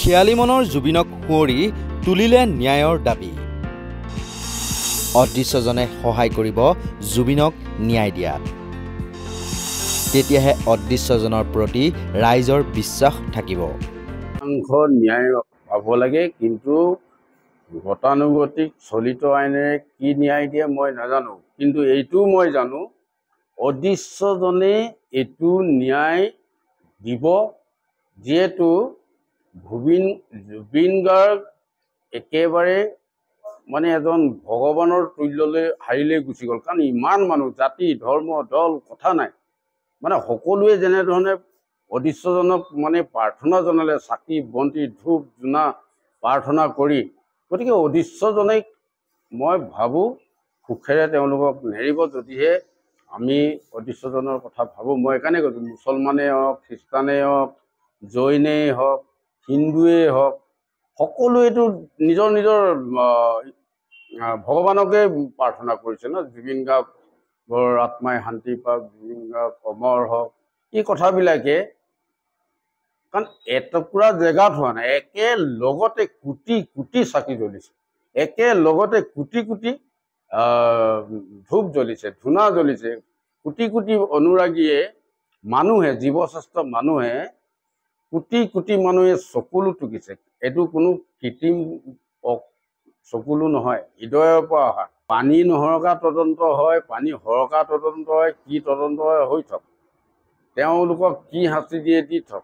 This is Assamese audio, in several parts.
46 মনৰ জুবিনক সুঁৱৰি তুলিলে ন্যায়ৰ দাবী। অদৃশ্যজনে সহায় কৰিব জুবিনক ন্যায় দিয়াত। তেতিয়াহে অদৃশ্যজনৰ প্ৰতি ৰাইজৰ বিশ্বাস থাকিব। ন্যায় পাব লাগে, কিন্তু গতানুগতিক চলিত আইনেৰে কি ন্যায় দিয়ে মই নাজানো, কিন্তু এইটো মই জানো অদৃশ্যজনে এইটো ন্যায় দিব, যিহেতু জুবিন গাৰ্গ একেবাৰে মানে এজন ভগৱানৰ তুল্যলৈ হাৰিলৈ গুচি গ'ল। কাৰণ ইমান মানুহ, জাতি ধৰ্ম দল কথা নাই, মানে সকলোৱে যেনেধৰণে অদৃশ্যজনক মানে প্ৰাৰ্থনা জনালে, চাকি বন্তি ধূপ জোনা প্ৰাৰ্থনা কৰি, গতিকে অদৃশ্যজনে মই ভাবোঁ সুখেৰে তেওঁলোকক নেৰিব, যদিহে আমি অদৃশ্যজনৰ কথা ভাবোঁ। মই সেইকাৰণে কৈছোঁ, মুছলমানেই হওক, খ্ৰীষ্টানেই হওক, জৈনেই হওক, হিন্দুৱেই হওক, সকলোৱেতো নিজৰ নিজৰ ভগৱানকে প্ৰাৰ্থনা কৰিছে ন। জুবিন গাৰ্গৰ আত্মাই শান্তি পাওক, জুবিন গাৰ্গ অমৰ হওক, এই কথাবিলাকে, কাৰণ এটুকুৰা জেগাত হোৱা নাই, একেলগতে কোটি কোটি চাকি জ্বলিছে, একেলগতে কোটি কোটি ধূপ জ্বলিছে, ধূনা জ্বলিছে, কোটি কোটি অনুৰাগীয়ে, মানুহে, জীৱশ্ৰেষ্ঠ মানুহে, কোটি কোটি মানুহে চকুলো টুকিছে। এইটো কোনো কৃত্ৰিম চকুলো নহয়, হৃদয়ৰ পৰা অহা। পানী নহৰকা তদন্ত হয়, পানী সৰকা তদন্ত হয়, কি তদন্ত হয় হৈ থক, তেওঁলোকক কি শাস্তি দিয়ে দি থক,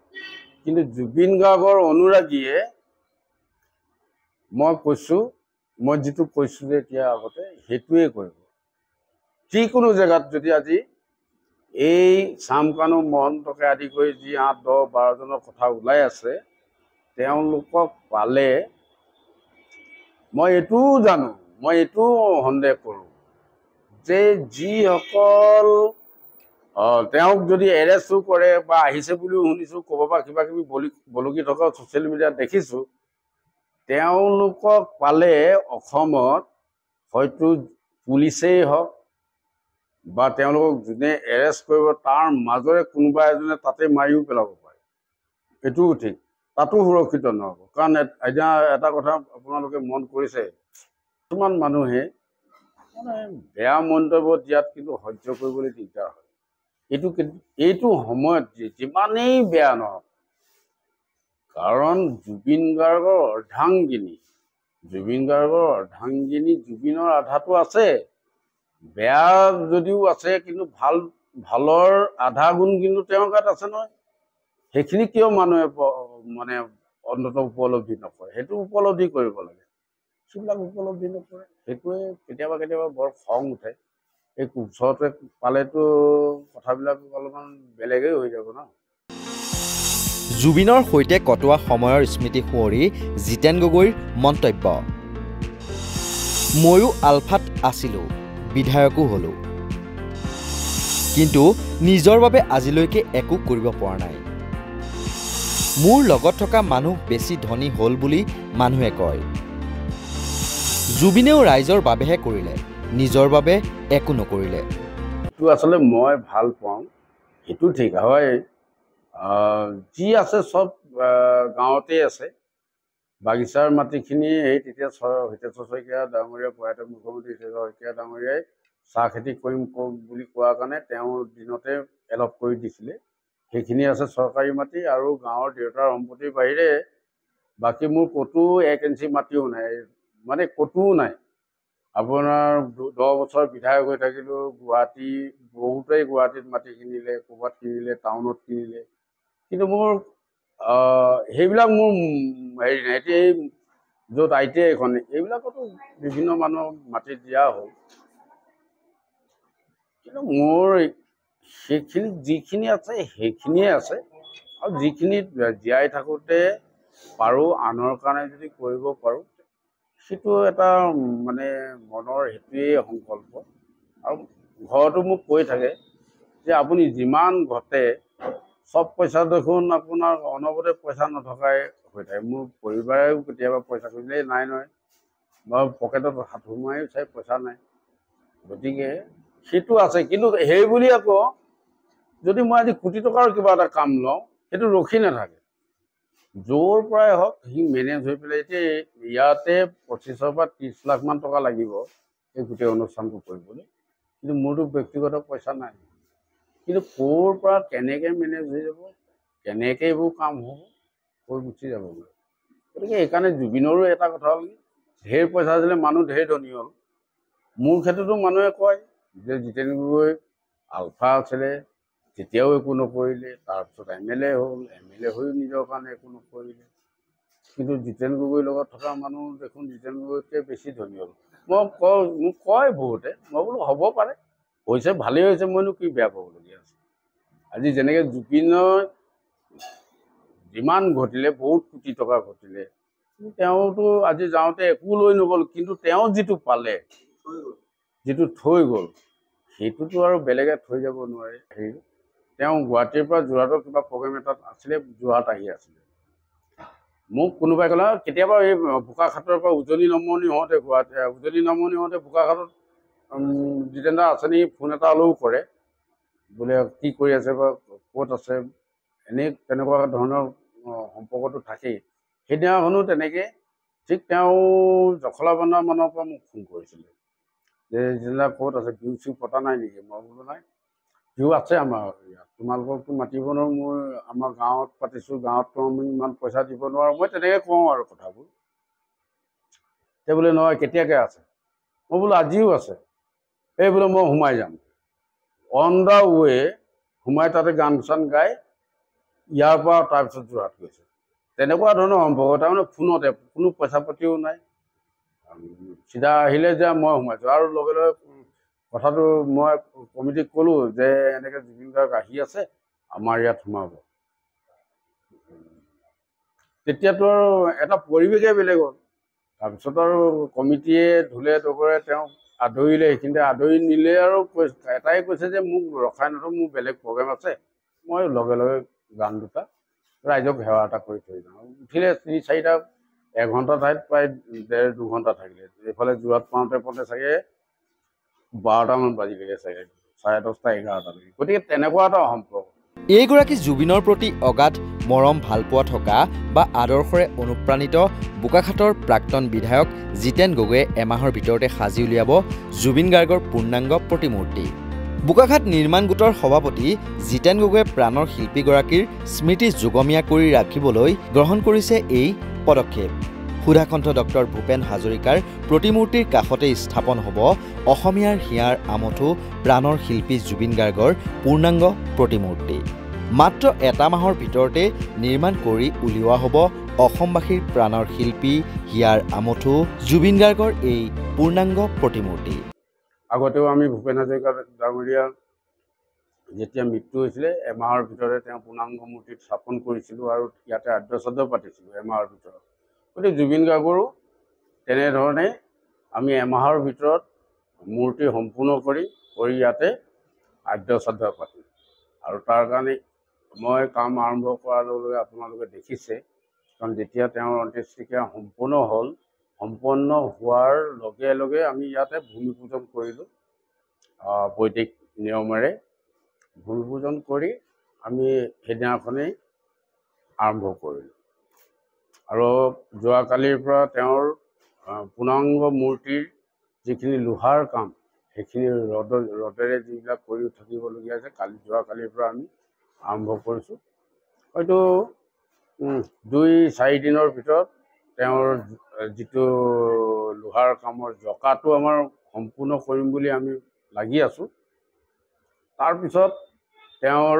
কিন্তু জুবিন গাৰ্গৰ অনুৰাগীয়ে, মই কৈছোঁ, মই যিটো কৈছোঁ যে এতিয়া আগতে, সেইটোৱে কৰিব। যিকোনো জেগাত যদি আজি এই চামকানু মহন্তকে আদি কৰি যি 8, 10, 12জনৰ কথা ওলাই আছে, তেওঁলোকক পালে, মই এইটোও জানো, মই এইটোও সন্দেহ কৰোঁ যে যিসকল তেওঁক যদি এৰেষ্টো কৰে বা আহিছে বুলিও শুনিছোঁ, ক'ৰবাৰ পৰা কিবা কিবি বলকি থকা ছ'চিয়েল মিডিয়াত দেখিছোঁ, তেওঁলোকক পালে অসমত হয়তো পুলিচেই হওক বা তেওঁলোকক যোনে এৰেষ্ট কৰিব তাৰ মাজৰে কোনোবা এজনে তাতে মাৰিও পেলাব পাৰে, এইটোও ঠিক, তাতো সুৰক্ষিত নহ'ব। কাৰণ এতিয়া এটা কথা আপোনালোকে মন কৰিছে, কিছুমান মানুহে মানে বেয়া মন্তব্য দিয়াত কিন্তু সহ্য কৰিবলৈ দিগদাৰ হয়। এইটো সময়ত যিমানেই বেয়া নহওক, কাৰণ জুবিন গাৰ্গৰ অৰ্ধাংগিনী জুবিনৰ আধাটো আছে, বেয়া যদিও আছে, কিন্তু ভালৰ আধা গুণ কিন্তু তেওঁৰ গাত আছে নহয়। সেইখিনি কিয় মানুহে মানে অন্ততঃ উপলব্ধি নকৰে? সেইটো উপলব্ধি কৰিব লাগে, সেইবিলাক উপলব্ধি নকৰে। সেইটোৱে কেতিয়াবা কেতিয়াবা বৰ খং উঠে। এই ওচৰতে পালেতো কথাবিলাক অলপমান বেলেগেই হৈ যাব ন। জুবিনৰ সৈতে কটোৱা সময়ৰ স্মৃতি সুঁৱৰি জিতেন গগৈৰ মন্তব্য। ময়ো আলফাত আছিলোঁ, বিধায়কো হ'লোঁ, কিন্তু নিজৰ বাবে আজিলৈকে একো কৰিব পৰা নাই। মোৰ লগত থকা মানুহ বেছি ধনী হ'ল বুলি মানুহে কয়। জুবিনেও ৰাইজৰ বাবেহে কৰিলে, নিজৰ বাবে একো নকৰিলে। এইটো আচলতে মই ভাল পাওঁ, সেইটো ঠিক হয়। যি আছে চব গাঁৱতেই আছে। বাগিচাৰ মাটিখিনি এই তেতিয়া হিতেশ্বৰ শইকীয়া ডাঙৰীয়া, প্ৰয়াত মুখ্যমন্ত্ৰী হিতেশ্বৰ শইকীয়া ডাঙৰীয়াই চাহ খেতি কৰিম বুলি কোৱাৰ কাৰণে তেওঁৰ দিনতে এলট কৰি দিছিলে। সেইখিনি আছে চৰকাৰী মাটি, আৰু গাঁৱৰ দেউতাৰ সম্পত্তিৰ বাহিৰে বাকী মোৰ ক'তো 1 ইঞ্চি মাটিও নাই, মানে ক'তোও নাই। আপোনাৰ 10 বছৰ বিধায়ক হৈ থাকিলোঁ, বহুতেই গুৱাহাটীত মাটি কিনিলে, ক'ৰবাত কিনিলে, টাউনত কিনিলে, কিন্তু মোৰ সেইবিলাক মোৰ হেৰি নাই। এতিয়া এই য'ত ITI এখন, এইবিলাকতো বিভিন্ন মানুহক মাটি দিয়া হ'ল, কিন্তু মোৰ সেইখিনি যিখিনি আছে সেইখিনিয়ে আছে। আৰু যিখিনি জীয়াই থাকোঁতে পাৰোঁ, আনৰ কাৰণে যদি কৰিব পাৰোঁ, সেইটো এটা মানে মনৰ সেইটোৱেই সংকল্প। আৰু ঘৰতো মোক কৈ থাকে যে আপুনি যিমান ঘটে চব পইচা দেখোন আপোনাৰ অনবৰতে পইচা নথকাই হৈ থাকে। মোৰ পৰিবাৰেও কেতিয়াবা পইচা খুজিলে নাই নহয়, মই পকেটত হাত সোমোৱাইও চাই পইচা নাই। গতিকে সেইটো আছে, কিন্তু সেই বুলি আকৌ যদি মই আজি কোটি টকাৰ কিবা এটা কাম লওঁ, সেইটো ৰখি নাথাকে। য'ৰ পৰাই হওক সি মেনেজ হৈ পেলাই এতিয়া ইয়াতে 25 পৰা 30 লাখ মান টকা লাগিব এই গোটেই অনুষ্ঠানটো কৰিবলৈ, কিন্তু মোৰতো ব্যক্তিগত পইচা নাই। কিন্তু ক'ৰ পৰা কেনেকৈ মেনেজ হৈ যাব, কেনেকৈ এইবোৰ কাম হ'ব, কৈ গুচি যাব। গতিকে সেইকাৰণে জুবিনৰো এটা কথা হ'ল ঢেৰ পইচা আছিলে, মানুহ ঢেৰ ধনী হ'ল। মোৰ ক্ষেত্ৰতো মানুহে কয় যে জিতেন গগৈ আলফা আছিলে, তেতিয়াও একো নকৰিলে, তাৰপিছত MLA হ'ল, MLA হৈও নিজৰ কাৰণে একো নকৰিলে। কিন্তু জিতেন গগৈৰ লগত থকা মানুহ দেখোন জিতেন গগৈতকৈ বেছি ধনী হ'ল। মোক কয় বহুতে, মই বোলো হ'ব পাৰে, হৈছে ভালেই হৈছে, মইনো কি বেয়া পাবলগীয়া আছে। আজি যেনেকৈ জুবিনৰ যিমান ঘটিলে, বহুত কোটি টকা ঘটিলে, তেওঁতো আজি যাওঁতে একো লৈ নগ'ল, কিন্তু তেওঁ যিটো পালে, যিটো থৈ গ'ল, সেইটোতো আৰু বেলেগে থৈ যাব নোৱাৰে। তেওঁ গুৱাহাটীৰ পৰা যোৰহাটৰ কিবা প্ৰগ্ৰেম এটাত আছিলে, যোৰহাট আহি আছিলে। মোক কোনোবাই ক'লে কেতিয়াবা এই বোকাখাটৰ পৰা উজনি নামনি হওঁতে বোকাখাটত জিতেন দা আছে নেকি, ফোন এটা হ'লেও কৰে, বোলে কি কৰি আছে বা ক'ত আছে, এনেই তেনেকুৱা ধৰণৰ সম্পৰ্কটো থাকেই। সেইদিনাখনো তেনেকৈ ঠিক তেওঁ জখলাবন্ধামানৰ পৰা মোক ফোন কৰিছিলে যে জিতেন দা ক'ত আছে, বিহু চিহু পতা নাই নেকি? মই বোলো নাই, বিহু আছে আমাৰ ইয়াত, তোমালোককতো মাতিব নোৱাৰোঁ, মই আমাৰ গাঁৱত পাতিছোঁ, গাঁৱততো আমি ইমান পইচা দিব নোৱাৰোঁ, মই তেনেকৈ কওঁ আৰু কথাবোৰ। তেওঁ বোলে নহয়, কেতিয়াকৈ আছে? মই বোলো আজিও আছে। এই বোলে মই সোমাই যাম। অন দ্য ৱে সোমাই তাতে গান চান গাই ইয়াৰ পৰা তাৰপিছত যোৰহাট গৈছে। তেনেকুৱা ধৰণৰ সম্পৰ্ক, তাৰমানে ফোনতে, কোনো পইচা পাতিও নাই, চিধা আহিলে যে মই সোমাইছোঁ। আৰু লগে লগে কথাটো মই কমিটিক ক'লোঁ যে এনেকৈ জুবিন গাৰ্গ আহি আছে, আমাৰ ইয়াত সোমাব। তেতিয়াতো আৰু এটা পৰিৱেশেই বেলেগ হ'ল। তাৰপিছত আৰু কমিটিয়ে ঢোলে ডগৰে তেওঁক আদৰিলে, সেইখিনিতে আদৰি নিলে আৰু এটাই কৈছে যে মোক ৰখাই নথওঁ, মোৰ বেলেগ প্ৰগ্ৰেম আছে, মই লগে লগে গান দুটা ৰাইজক সেৱা এটা কৰি থৈ যাওঁ। উঠিলে 3-4টা, 1 ঘণ্টা ঠাইত প্ৰায় 1.5-2 ঘণ্টা থাকিলে। এইফালে যোৰহাট পাওঁতে চাগে 12টামান বাজিলেগৈ চাগে, 10:30, 11টালৈকে। গতিকে তেনেকুৱা এটা সম্পৰ্ক। এইগৰাকী জুবিনৰ প্ৰতি অগাধ মৰম ভালপোৱা থকা বা আদৰ্শৰে অনুপ্ৰাণিত বোকাখাটৰ প্ৰাক্তন বিধায়ক জিতেন গগৈয়ে এমাহৰ ভিতৰতে সাজি উলিয়াব জুবিন গাৰ্গৰ পূৰ্ণাংগ প্ৰতিমূৰ্তি। বোকাখাট নিৰ্মাণ গোটৰ সভাপতি জিতেন গগৈয়ে প্ৰাণৰ শিল্পীগৰাকীৰ স্মৃতি যুগমীয়া কৰি ৰাখিবলৈ গ্ৰহণ কৰিছে এই পদক্ষেপ। সুধাকণ্ঠ ডক্টৰ ভূপেন হাজৰিকাৰ প্ৰতিমূৰ্তিৰ কাষতে স্থাপন হ'ব অসমীয়াৰ হিয়াৰ আমঠু প্ৰাণৰ শিল্পী জুবিন গাৰ্গৰ পূৰ্ণাংগ প্ৰতিমূৰ্তি। মাত্ৰ এটা মাহৰ ভিতৰতে নিৰ্মাণ কৰি উলিওৱা হ'ব অসমবাসীৰ প্ৰাণৰ শিল্পী হিয়াৰ আমঠু জুবিন গাৰ্গৰ এই পূৰ্ণাংগ প্ৰতিমূৰ্তি। আগতেও আমি ভূপেন হাজৰিকা ডাঙৰীয়াৰ যেতিয়া মৃত্যু হৈছিলে, এমাহৰ ভিতৰতে তেওঁ পূৰ্ণাংগ মূৰ্তি স্থাপন কৰিছিলোঁ আৰু ইয়াতে আদ্যশ্ৰাদ্ধ পাতিছিলোঁ এমাহৰ ভিতৰত। গতিকে জুবিন গাৰ্গৰো তেনেধৰণে আমি এমাহৰ ভিতৰত মূৰ্তি সম্পূৰ্ণ কৰি ইয়াতে আদ্যশ্ৰাদ্ধ পাতিম। আৰু তাৰ কাৰণে মই কাম আৰম্ভ কৰাৰ লগে লগে আপোনালোকে দেখিছে, কাৰণ যেতিয়া তেওঁৰ অন্ত্যেষ্টিক্ৰিয়া সম্পূৰ্ণ হ'ল, সম্পন্ন হোৱাৰ লগে লগে আমি ইয়াতে ভূমি পূজন কৰিলোঁ। বৈদিক নিয়মেৰে ভূমি পূজন কৰি আমি সেইদিনাখনেই আৰম্ভ কৰিলোঁ। আৰু যোৱাকালিৰ পৰা তেওঁৰ পূৰ্ণাংগ মূৰ্তিৰ যিখিনি লোহাৰ কাম, সেইখিনি ৰদেৰে যিবিলাক কৰি থাকিবলগীয়া আছে, যোৱাকালিৰ পৰা আমি আৰম্ভ কৰিছোঁ। হয়তো 2-4 দিনৰ ভিতৰত তেওঁৰ যিটো লোহাৰ কামৰ জকাটো আমাৰ সম্পূৰ্ণ কৰিম বুলি আমি লাগি আছোঁ। তাৰপিছত তেওঁৰ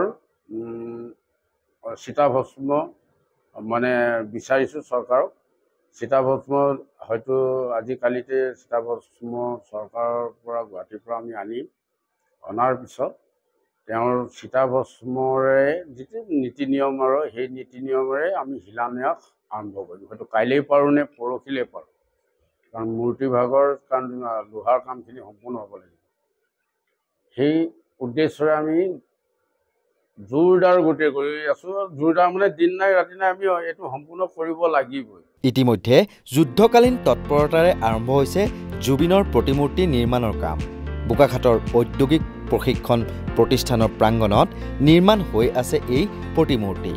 চিতাভস্ম মানে বিচাৰিছোঁ চৰকাৰক। চিতাভস্ম হয়তো আজিকালিতে চিতাভস্ম চৰকাৰৰ পৰা গুৱাহাটীৰ পৰা আমি অনাৰ পিছত তেওঁৰ চিতাভস্মৰে যিটো নীতি নিয়ম আৰু সেই নীতি নিয়মেৰে আমি শিলান্যাস আৰম্ভ কৰিম। হয়তো কাইলৈ পাৰোঁ নে পৰহিলৈ পাৰোঁ, কাৰণ মূৰ্তিভাগৰ কাৰণ লোহাৰ কামখিনি সম্পূৰ্ণ হ'ব লাগিব। সেই উদ্দেশ্যৰে আমি জোৰদাৰ গতি কৰি আছোঁ। জোৰদাৰ মানে দিন নাই ৰাতি নাই, আমি এইটো সম্পূৰ্ণ কৰিব লাগিবই। ইতিমধ্যে যুদ্ধকালীন তৎপৰতাৰে আৰম্ভ হৈছে জুবিনৰ প্ৰতিমূৰ্তি নিৰ্মাণৰ কাম। বোকাখাটৰ ঔদ্যোগিক প্ৰশিক্ষণ প্ৰতিষ্ঠানৰ প্ৰাংগণত নিৰ্মাণ হৈ আছে এই প্ৰতিমূৰ্তি।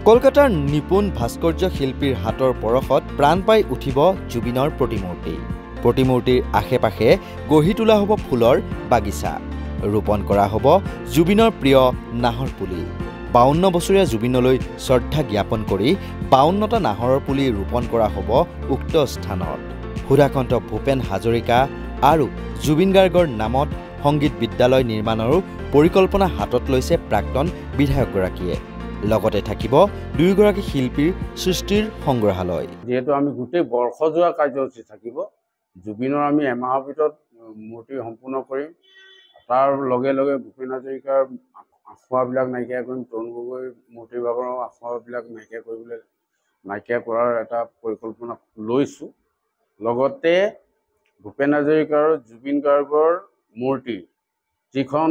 কলকাতাৰ নিপুণ ভাস্কৰ্য শিল্পীৰ হাতৰ পৰশত প্ৰাণ পাই উঠিব জুবিনৰ প্ৰতিমূৰ্তি। প্ৰতিমূৰ্তিৰ আশে-পাশে গঢ়ি তোলা হ'ব ফুলৰ বাগিচা, ৰোপণ কৰা হ'ব জুবিনৰ প্ৰিয় নাহৰ পুলি। 52 বছৰীয়া জুবিনলৈ শ্ৰদ্ধা জ্ঞাপন কৰি 52টা নাহৰৰ পুলি ৰোপণ কৰা হ'ব উক্ত স্থানত। সুধাকান্ত ভূপেন হাজৰিকা আৰু জুবিন গাৰ্গৰ নামত সংগীত বিদ্যালয় নিৰ্মাণৰো পৰিকল্পনা হাতত লৈছে প্ৰাক্তন বিধায়কগৰাকীয়ে। লগতে থাকিব দুয়োগৰাকী শিল্পীৰ সৃষ্টিৰ সংগ্ৰহালয়। যিহেতু আমি গোটেই বৰ্ষজোৰা কাৰ্যসূচী থাকিব, জুবিনৰ আমি এমাহৰ ভিতৰত মূৰ্তি সম্পূৰ্ণ কৰিম। তাৰ লগে লগে ভূপেন হাজৰিকাৰ আখুৱাবিলাক নাইকিয়া কৰিম, তৰুণ গগৈ মূৰ্তিভাগৰ আখুৱাবিলাক নাইকিয়া কৰাৰ এটা পৰিকল্পনা লৈছোঁ। লগতে ভূপেন হাজৰিকাৰ জুবিন গাৰ্গৰ মূৰ্তি, যিখন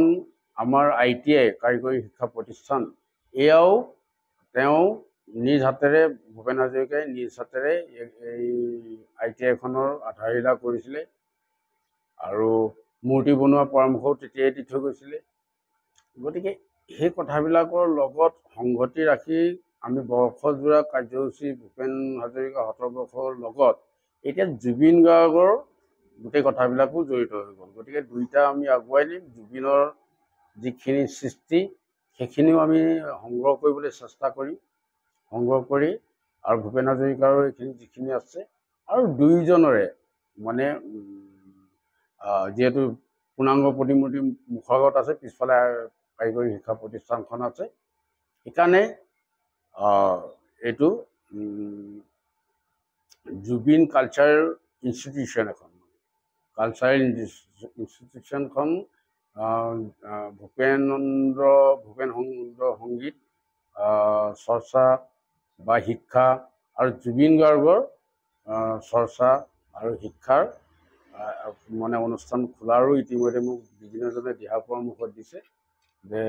আমাৰ ITI কাৰিকৰী শিক্ষা প্ৰতিষ্ঠান, এয়াও তেওঁ নিজ হাতেৰে, ভূপেন হাজৰিকাই নিজ হাতেৰে এই ITIখনৰ আধাৰশিলা কৰিছিলে আৰু মূৰ্তি বনোৱাৰ পৰামৰ্শও তেতিয়াই দি থৈ গৈছিলে। গতিকে সেই কথাবিলাকৰ লগত সংগতি ৰাখি আমি বৰ্ষজোৰা কাৰ্যসূচী ভূপেন হাজৰিকা শতবৰ্ষৰ লগত এতিয়া জুবিন গাৰ্গৰ গোটেই কথাবিলাকো জড়িত হৈ গ'ল। গতিকে দুইটা আমি আগুৱাই নিম। জুবিনৰ যিখিনি সৃষ্টি সেইখিনিও আমি সংগ্ৰহ কৰিবলৈ চেষ্টা কৰিম, সংগ্ৰহ কৰি আৰু ভূপেন হাজৰিকাৰো এইখিনি যিখিনি আছে আৰু দুয়োজনৰে মানে যিহেতু পূৰ্ণাংগ প্ৰতিমূৰ্তি মুখৰ আগত আছে, পিছফালে কাৰিকৰী শিক্ষা প্ৰতিষ্ঠানখন আছে, সেইকাৰণে এইটো জুবিন কালচাৰেল ইনষ্টিটিউশ্যন এখন, কালচাৰেল ইনষ্টিটিউশ্যনখন ভূপেন সংগীত চৰ্চা বা শিক্ষা আৰু জুবিন গাৰ্গৰ চৰ্চা আৰু শিক্ষাৰ মানে অনুষ্ঠান খোলাৰো ইতিমধ্যে মোক বিভিন্নজনে দিহা পৰামৰ্শ দিছে যে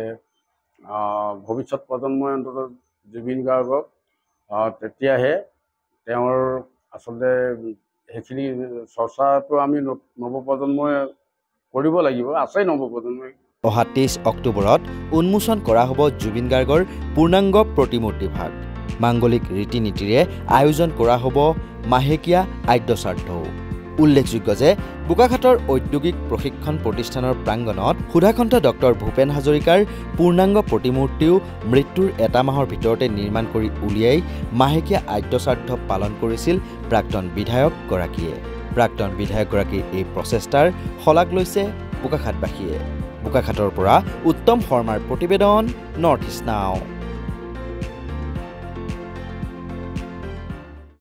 ভৱিষ্যত প্ৰজন্মই অন্ততঃ জুবিন গাৰ্গক তেতিয়াহে তেওঁৰ আচলতে সেইখিনি চৰ্চাটো আমি নৱপ্ৰজন্মই কৰিব লাগিব, আছেই নৱপ্ৰজন্মই। অহা 23 অক্টোবৰত উন্মোচন কৰা হ'ব জুবিন গাৰ্গৰ পূৰ্ণাংগ প্ৰতিমূৰ্তি ভাগ। মাংগলিক ৰীতি নীতিৰে আয়োজন কৰা হ'ব মাহেকীয়া আদ্যশ্ৰাদ্ধও। উল্লেখযোগ্য যে বোকাখাতৰ ঔদ্যোগিক প্ৰশিক্ষণ প্ৰতিষ্ঠানৰ প্ৰাংগণত সুধাকান্ত ডক্টৰ ভূপেন হাজৰিকাৰ পূৰ্ণাংগ প্ৰতিমূৰ্তিও মৃত্যুৰ এটা মাহৰ ভিতৰতে নিৰ্মাণ কৰি উলিয়াই মাহেকীয়া আদ্যশ্ৰাদ্ধ পালন কৰিছিল প্ৰাক্তন বিধায়কগৰাকীয়ে। প্ৰাক্তন বিধায়কগৰাকীৰ এই প্ৰচেষ্টাৰ শলাগ লৈছে বোকাখাতবাসীয়ে। বোকাখাতৰ পৰা উত্তম শৰ্মাৰ প্ৰতিবেদন, নৰ্থ ইষ্ট নাও।